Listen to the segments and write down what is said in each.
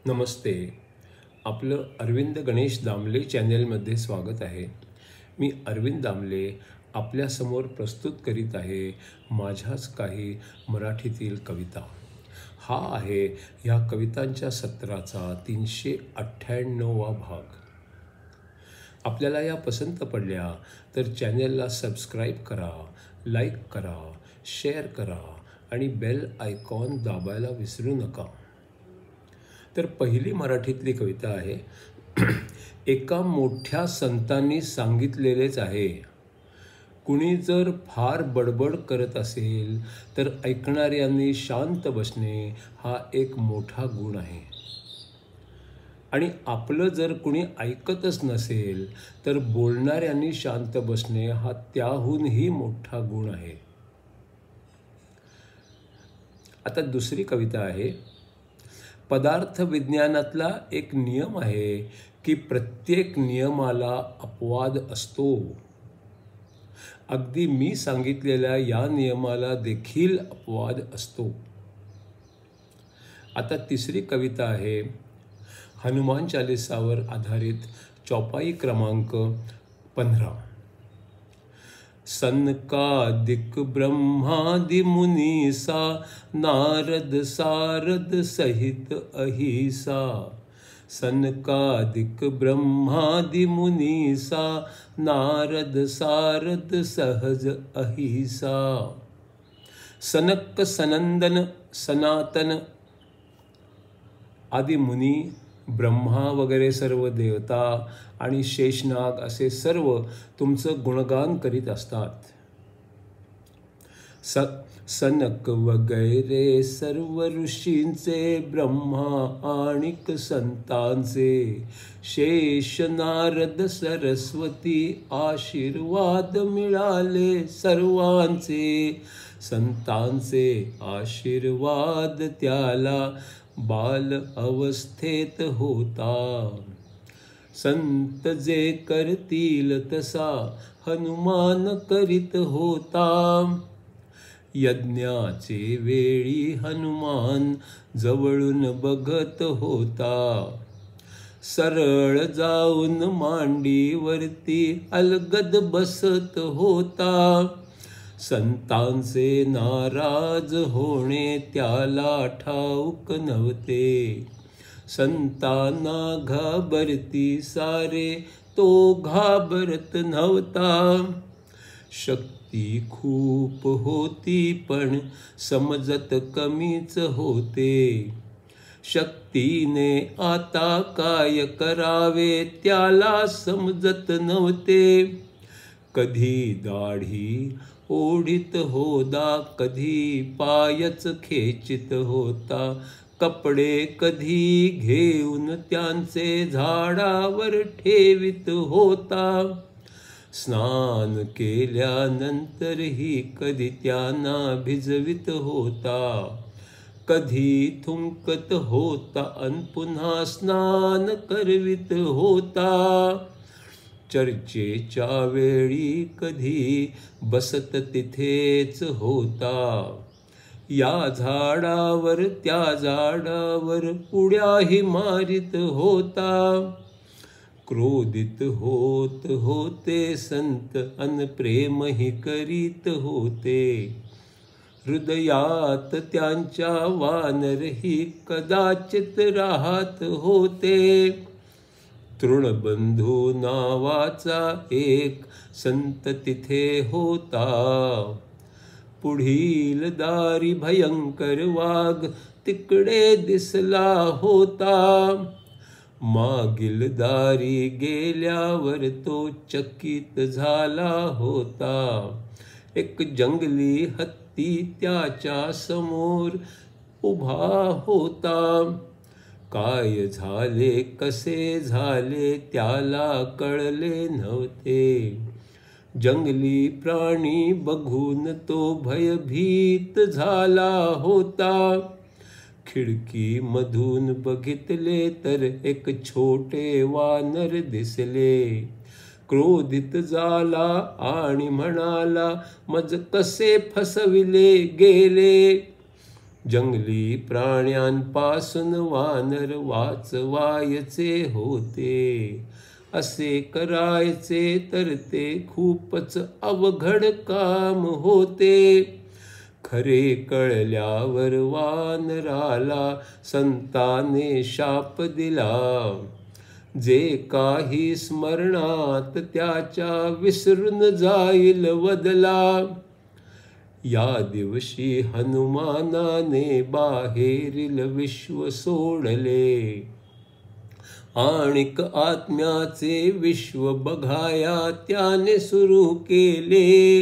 नमस्ते. आपलं अरविंद गणेश दामले चॅनेलमध्ये स्वागत आहे. मी अरविंद दामले आपल्यासमोर प्रस्तुत करीत आहे माझ्याच काही मराठीतील कविता. हा आहे ह्या कवितांच्या सत्राचा 398वा भाग. आपल्याला या पसंत पडल्या तर चॅनेलला सबस्क्राईब करा, लाईक करा, शेअर करा आणि बेल आयकॉन दाबायला विसरू नका. तर पहिली मराठीतली कविता आहे. एका मोठ्या संतांनी सांगितलेलेच आहे, कुणी जर फार बडबड करत असेल तर ऐकणाऱ्यांनी शांत बसणे हा एक मोठा गुण आहे. आणि आपलं जर कुणी ऐकतच नसेल तर बोलणाऱ्यांनी शांत बसणे हा त्याहूनही मोठा गुण आहे. आता दुसरी कविता आहे. पदार्थ विज्ञानातला एक नियम आहे की प्रत्येक नियमाला अपवाद असतो. अगदी मी सांगितलेल्या या नियमाला देखील अपवाद असतो. आता तिसरी कविता आहे. हनुमान चालीसावर आधारित चौपाई क्रमांक 15. सनकादिक ब्रह्मादि मुनीसा, नारद सारद सहित अहिसा. सनकादिक ब्रह्मादि मुनीसा, नारद सारद सहज अहिसा. सनक सनंदन सनातन आदी मुनी, ब्रह्मा वगैरे सर्व देवता आणि शेषनाग असे सर्व तुमचं गुणगान करीत असतात. सनक वगैरे सर्व ऋषींचे, ब्रह्मा आणिक संतांचे, शेष नारद सरस्वती आशीर्वाद मिळाले सर्वांचे. संतांचे आशीर्वाद त्याला बाल अवस्थेत होता. संत जे करतील तसा हनुमान करीत होता. यज्ञाचे वेळी हनुमान जवळून बघत होता. सरळ जाऊन मांडीवरती अलगद बसत होता. संतांचे नाराज होणे त्याला ठाऊक नव्हते. संतांना घाबरती सारे, तो घाबरत नव्हता. शक्ती खूप होती पण समजत कमीच होते. शक्तीने आता काय करावे त्याला समजत नव्हते. कधी दाढी ओढीत होता, कधी पायच खेचित होता. कपडे कधी घेऊन त्यांचे झाडावर ठेवित होता. स्नान केल्यानंतरही कधी त्यांना भिजवित होता. कधी थुंकत होता अन पुन्हा स्नान करवित होता. चर्चेच्या वेळी कधी बसत तिथेच होता. या झाडावर त्या झाडावर उड्याही मारित होता. क्रोधित होत होते संत अन प्रेमही करीत होते. हृदयात त्यांच्या वानरही कदाचित राहत होते. तृणबंधू नावाचा एक संत तिथे होता. पुढील दारी भयंकर वाघ तिकडे दिसला होता. मागील दारी गेल्यावर तो चकित झाला होता. एक जंगली हत्ती त्याच्या समोर उभा होता. काय झाले कसे झाले त्याला कळले नव्हते. जंगली प्राणी बघून तो भयभीत झाला होता. खिडकीमधून बघितले तर एक छोटे वानर दिसले. क्रोधित झाला आणि म्हणाला, मज कसे फसविले गेले. जंगली प्राण्यांपासून वानर वाचवायचे होते. असे करायचे तर ते खूपच अवघड काम होते. खरे कळल्यावर वानराला संताने शाप दिला. जे काही स्मरणात त्याच्या विसरून जाईल वदला. या दिवशी हनुमानाने बाहेरील विश्व सोडले. आणिक आत्म्याचे विश्व बघाया त्याने सुरू केले.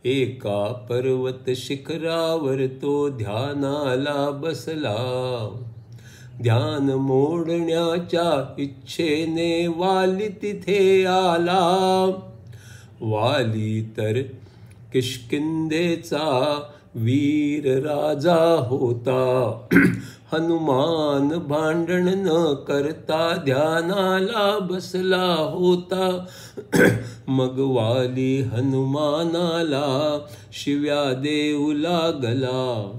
एका पर्वत शिखरावर तो ध्यानाला बसला. ध्यान मोडण्याच्या इच्छेने वाली तिथे आला. वाली तर किष्किंधेचा वीर राजा होता. हनुमान भांडण न करता ध्यानाला बसला होता. मग वाली हनुमानाला शिव्या देऊ लागला.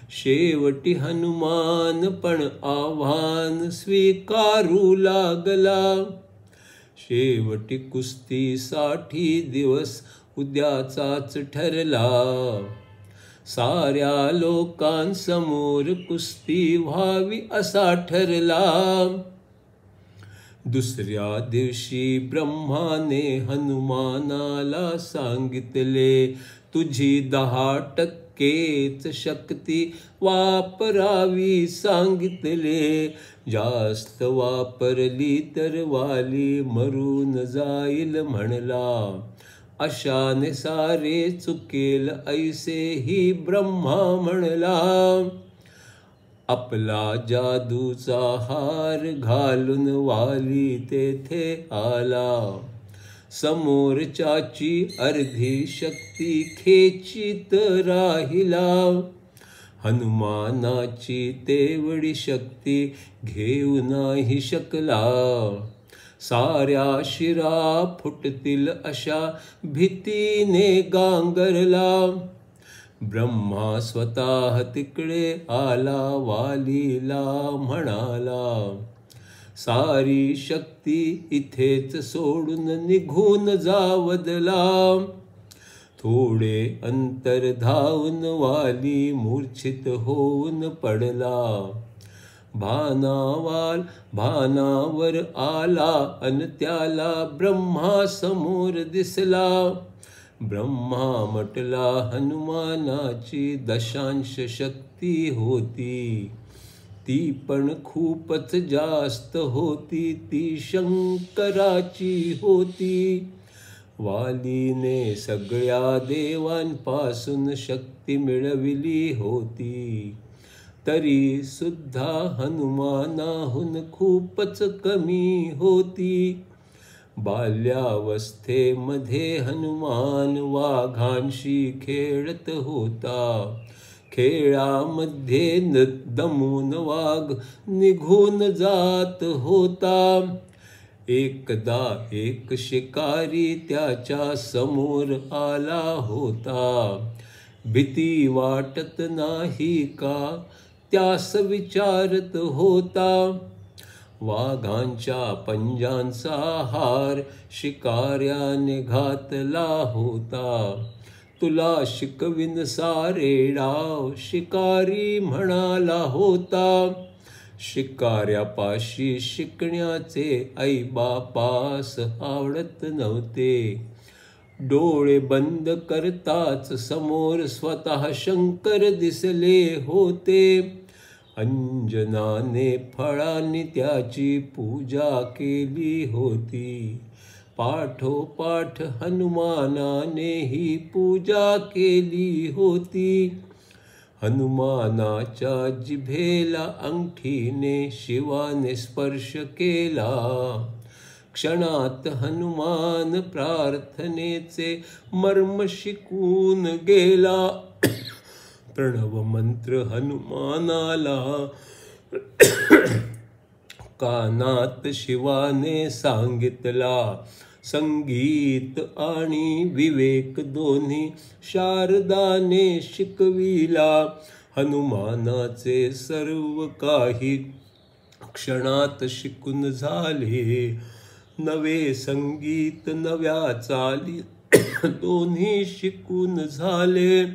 शेवटी हनुमान पण आव्हान स्वीकारू लागला. शेवटी कुस्तीसाठी दिवस उद्याचाच ठरला. साऱ्या लोकांसमोर कुस्ती व्हावी असा ठरला. दुसऱ्या दिवशी ब्रह्माने हनुमानाला सांगितले, तुझी 10% शक्ती वापरावी सांगितले. जास्त वापरली तर वाली मरून जाईल म्हणला. अशाने सारे चुकेल ऐसे ही ब्रह्मा म्हणला. आपला जादूचा हार घालून वाली तेथे आला. समोरच्याची अर्धी शक्ती खेचीत राहिला. हनुमानाची तेवढी शक्ती घेऊ नाही शकला. साऱ्या शिरा फुटतील अशा भीतीने गांगरला. ब्रह्मा स्वतः तिकडे आला. वालीला म्हणाला, सारी शक्ती इथेच सोडून निघून जावदला. थोडे अंतर धावून वाली मूर्छित होऊन पडला. भानावर आला अन त्याला ब्रह्मा समोर दिसला. ब्रह्मा म्हटला, हनुमानाची 10% शक्ती होती. ती पण खूपच जास्त होती. ती शंकराची होती. वालीने सगळ्या देवांपासून शक्ती मिळविली होती. तरी सुद्धा हनुमानाहून खूपच कमी होती. बाल्यावस्थेमध्ये हनुमान वाघांशी खेळत होता. खेळामध्ये दमून वाघ निघून जात होता. एकदा एक शिकारी त्याच्या समोर आला होता. भीती वाटत नाही का त्यास विचारत होता. वाघांच्या पंजांचा हार शिकाऱ्याने घातला होता. तुला शिकविन सारे डाव शिकारी म्हणाला होता. शिकाऱ्यापाशी शिकण्याचे आईबापास आवडत नव्हते. डोळे बंद करताच समोर स्वतः शंकर दिसले होते. अंजनाने फळांनी त्याची पूजा केली होती. पाठोपाठ हनुमानाने ही पूजा केली होती. हनुमानाच्या जिभेला अंगठीने शिवाने स्पर्श केला. क्षणात हनुमान प्रार्थनेचे मर्म शिकून गेला. प्रणव मंत्र हनुमानाला कानात शिवाने सांगितला. संगीत आणि विवेक दोन्ही शारदाने शिकविला. हनुमानाचे सर्व काही क्षणात शिकून झाले. नवे संगीत नव्या चाली दोन्ही शिकून झाले.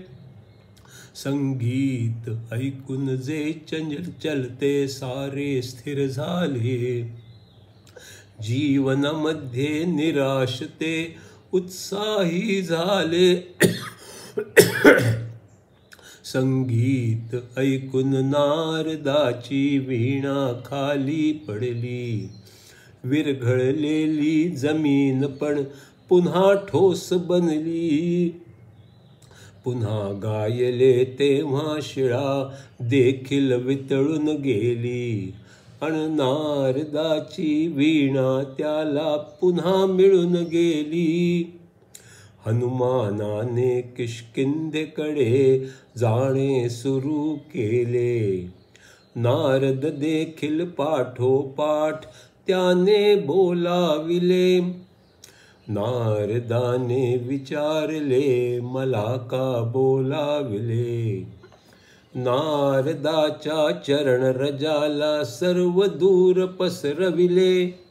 संगीत ऐकून जे चलते सारे स्थिर झाले. जीवनामध्ये निराश ते उत्साही झाले. संगीत ऐकून नारदाची वीणा खाली पडली. विरघळलेली जमीन पण पुन्हा ठोस बनली. पुन्हा गायले तेव्हा शिळा देखील वितळून गेली. अन नारदाची वीणा त्याला पुन्हा मिळून गेली. हनुमानाने किष्किंधेकडे जाणे सुरू केले. नारद देखील पाठोपाठ त्याने बोलाविले. नारदाने विचारले मला का बोलाविले. नारदाच्या चरण रजाला सर्व दूर पसरविले.